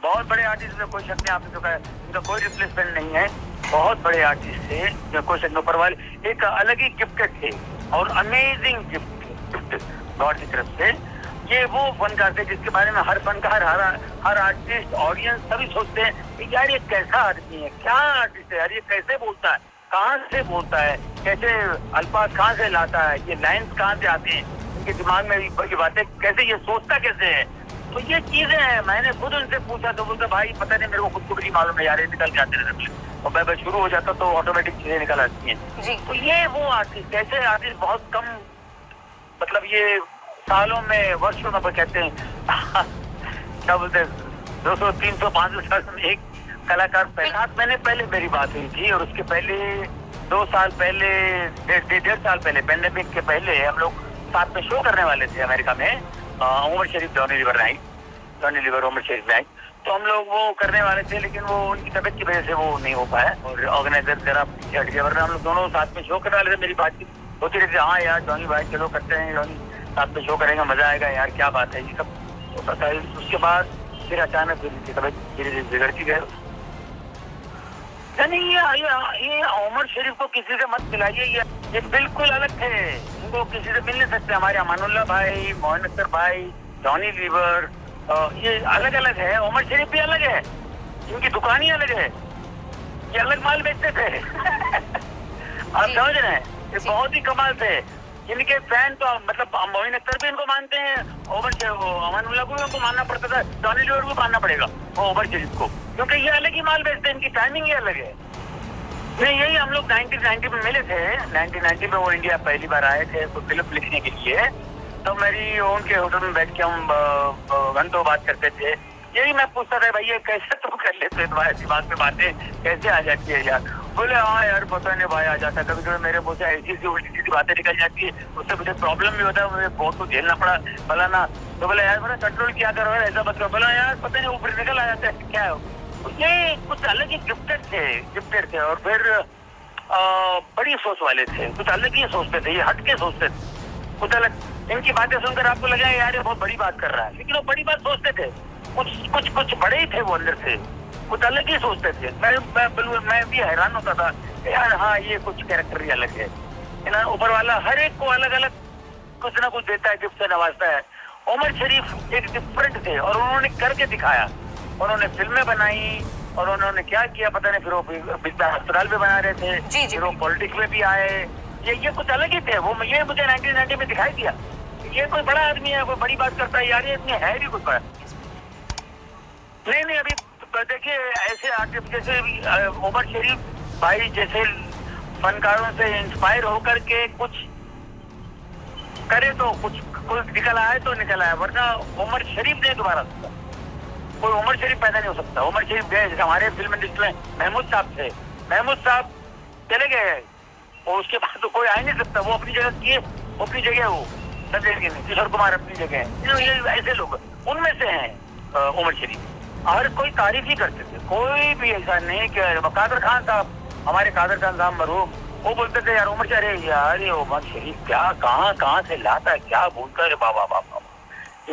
बहुत बड़े आर्टिस्ट में कोई शक नहीं, आपने जो कहा उनका कोई रिप्लेसमेंट नहीं है। बहुत बड़े आर्टिस्ट थे जो कोई शक नहीं, ऊपर वाले एक अलग ही गिफ्टेड थे और अमेजिंग गिफ्ट गॉड की तरफ से। ये वो फनकार थे जिसके बारे में हर फनकार, हर आर्टिस्ट, ऑडियंस सभी सोचते हैं यार ये कैसा आदमी है, क्या आर्टिस्ट है यार, ये कैसे बोलता है, कहाँ से बोलता है, कैसे अल्फाज कहाँ से लाता है, ये लाइन्स कहाँ से आती हैं, इनके दिमाग में ये बातें कैसे, ये सोचता कैसे है। तो ये चीजें हैं। मैंने खुद उनसे पूछा तो बोलते भाई पता नहीं, मेरे को खुद को भी नहीं मालूम है यार, ये निकल के आते रहते, और मैं शुरू हो जाता तो ऑटोमेटिक चीजें निकल आती हैं। तो ये वो आर्टिस्ट, ऐसे आर्टिस्ट बहुत कम, मतलब ये सालों में, वर्षों में कहते हैं क्या बोलते हैं, 200, 300, 500 साल में एक कलाकार पहला। मैंने पहले मेरी बात हुई थी और उसके पहले 2 साल पहले, 1.5 साल पहले, पैंडेमिक के पहले हम लोग साथ में शो करने वाले थे अमेरिका में, उमर शरीफ जॉनी लीवर उमर शरीफ नाइट। तो हम लोग वो करने वाले थे, लेकिन वो उनकी तबीयत की वजह से वो नहीं हो पाया और ऑर्गेनाइजर जरा पीछे हट गया, वरना हम लोग दोनों साथ में शो करने वाले थे। मेरी बातचीत होती रहती, हाँ यार जॉनी भाई चलो करते हैं, जॉनी साथ में शो करेंगे, मजा आएगा यार, क्या बात है, ये सब होता था। उसके बाद फिर अचानक उनकी तबीयत धीरे धीरे बिगड़ती गई। नहीं ये उमर शरीफ को किसी से मत मिलाइए, ये बिल्कुल अलग थे, इनको किसी से मिल नहीं सकते। हमारे अमानुल्लाह भाई, मोहन अख्तर भाई, जॉनी लीवर, ये अलग अलग है। उमर शरीफ भी अलग है, इनकी दुकान ही अलग है, ये अलग माल बेचते थे आप समझ रहे हैं, ये बहुत ही कमाल थे। इनके फैन तो मतलब मोहन अख्तर भी इनको मानते हैं, अमानुल्लाह को भी उनको मानना पड़ता था, जॉनी लीवर को मानना पड़ेगा वो उमर शरीफ को, क्योंकि ये अलग ही माल बेचते हैं, इनकी टाइमिंग ही अलग है। नहीं यही हम लोग 1990 में मिले थे, 1990 में वो इंडिया पहली बार आए थे तो फिल्म लिखने के लिए। तो मेरी उनके होटल में बैठ के हम घंटों बात करते थे। यही मैं पूछता था भाई ये कैसे तुम कर लेते हो, तुम्हारे दिमाग में बातें कैसे आ जाती है यार। बोले हाँ यार पता नहीं भाई आ जाता, कभी कभी मेरे मुंह से ऐसी सी उल्टी सीधी बातें निकल जाती है, उससे मुझे प्रॉब्लम भी होता है, मुझे बहुत कुछ झेलना पड़ा बोला ना। तो बोला यार मेरा कंट्रोल किया करो, ऐसा मत करो। बोला यार पता नहीं ऊपर निकल आ जाता है क्या है। ये कुछ अलग ही गिफ्टेड थे और फिर बड़ी सोच वाले थे, कुछ अलग ही सोचते थे, ये हट के सोचते थे कुछ अलग। इनकी बातें सुनकर आपको लगा यार ये बहुत बड़ी बात कर रहा है, लेकिन वो बड़ी बात सोचते थे, कुछ बड़े ही थे वो अंदर से, कुछ अलग ही सोचते थे। मैं भी हैरान होता था यार, हाँ ये कुछ कैरेक्टर ही अलग है ना, ऊपर वाला हर एक को अलग अलग कुछ ना कुछ देता है, गिफ्ट से नवाजता है। उमर शरीफ एक डिफरेंट थे और उन्होंने करके दिखाया, उन्होंने फिल्में बनाई और उन्होंने क्या किया पता नहीं, फिर वो अस्पताल भी बना रहे थे, फिर वो पॉलिटिक्स में भी आए, ये कुछ अलग ही थे वो। ये मुझे 1990 में दिखाई दिया, ये कोई बड़ा आदमी है, कोई बड़ी बात करता है यार, ये इतनी है भी कुछ बड़ा नहीं। अभी देखिए ऐसे आर्टिस्ट जैसे उमर शरीफ भाई जैसे फनकारों से इंस्पायर होकर के कुछ करे तो कुछ निकल आए तो निकल आया, वरना उमर शरीफ ने दोबारा कोई उमर शरीफ पैदा नहीं हो सकता। उमर शरीफ गए, हमारे फिल्म इंडस्ट्री में महमूद साहब थे, महमूद साहब चले गए और उसके बाद तो कोई आ नहीं सकता, वो अपनी जगह किए, अपनी जगह वो किशोर कुमार अपनी जगह है, ये ऐसे लोग उनमें से हैं उमर शरीफ। हर कोई तारीफ ही करते थे, कोई भी ऐसा नहीं कि कादर खान साहब, हमारे कादर खान साहब मरहूम, वो बोलते थे यार उमर शरीफ, यार ये उमर शरीफ क्या कहाँ से लाता है, क्या बोलता है बाबा बाबा,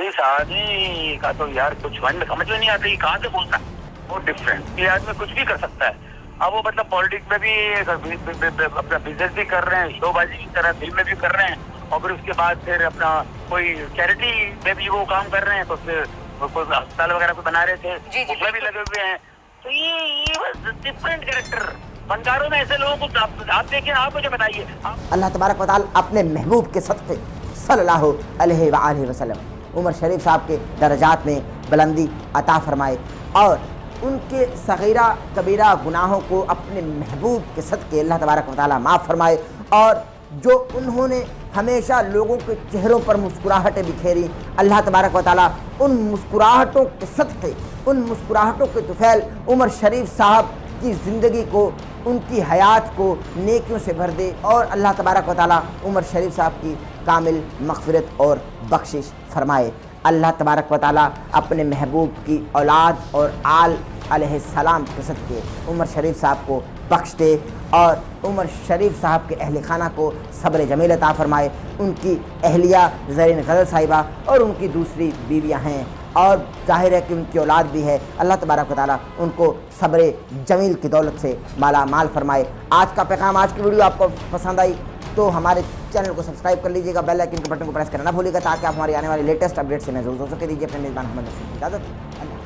इस आदमी का तो यार कुछ समझ में नहीं आता, ये कहाँ से बोलता है, वो डिफरेंट, ये आदमी कुछ भी कर सकता है। अब वो मतलब पॉलिटिक्स में भी अपना बिजनेस भी कर रहे हैं, शोबाजी भी कर रहे हैं, फिल्में भी कर रहे हैं, और फिर उसके बाद फिर अपना कोई चैरिटी में भी वो काम कर रहे हैं, तो फिर कोई अस्पताल वगैरह को बना रहे थे, उसमें भी लगे हुए हैं। तो ये डिफरेंट कैरेक्टर फनकारों में ऐसे लोगों को आप देखिए, आप मुझे बताइए। अल्लाह तबारक व तआला अपने महबूब के सदक़े सल्लल्लाहु अलैहि वसल्लम उमर शरीफ साहब के दर्जात में बुलंदी अता फरमाए और उनके सगीरा कबीरा गुनाहों को अपने महबूब के सदक़े अल्लाह तबारक व तआला माफ़ फरमाए। और जो उन्होंने हमेशा लोगों के चेहरों पर मुस्कुराहटें बिखेरी, अल्लाह तबारक व तआला उन मुस्कुराहटों के सदक़े, उन मुस्कुराहटों के तुफ़ैल उमर शरीफ साहब की ज़िंदगी को, उनकी हयात को नेकियों से भर दे और अल्लाह तबारक व तआला उमर शरीफ साहब की कामिल मग़फ़िरत और बख्शिश फरमाए। अल्लाह तबारक व तआला अपने महबूब की औलाद और आल अलैहिस्सलाम के सदक़े उमर शरीफ साहब को बख्श दे और उमर शरीफ साहब के अहल खाना को सब्र जमील अता फ़रमाए। उनकी अहलिया ज़रीन गज़ल साहिबा और उनकी दूसरी बीवियाँ हैं और जाहिर है कि उनकी औलाद भी है। अल्लाह तबारक व तआला उनको सब्र जमील की दौलत से माला माल फरमाए। आज का पैगाम, आज की वीडियो आपको पसंद आई तो हमारे चैनल को सब्सक्राइब कर लीजिएगा, बेल आइकन के बटन को प्रेस करना ना भूलिएगा ताकि आप हमारी आने वाली लेटेस्ट अपडेट से महसूस हो सके। दीजिए अपने मेज़बान मोहम्मद नसीम की इजाज़त।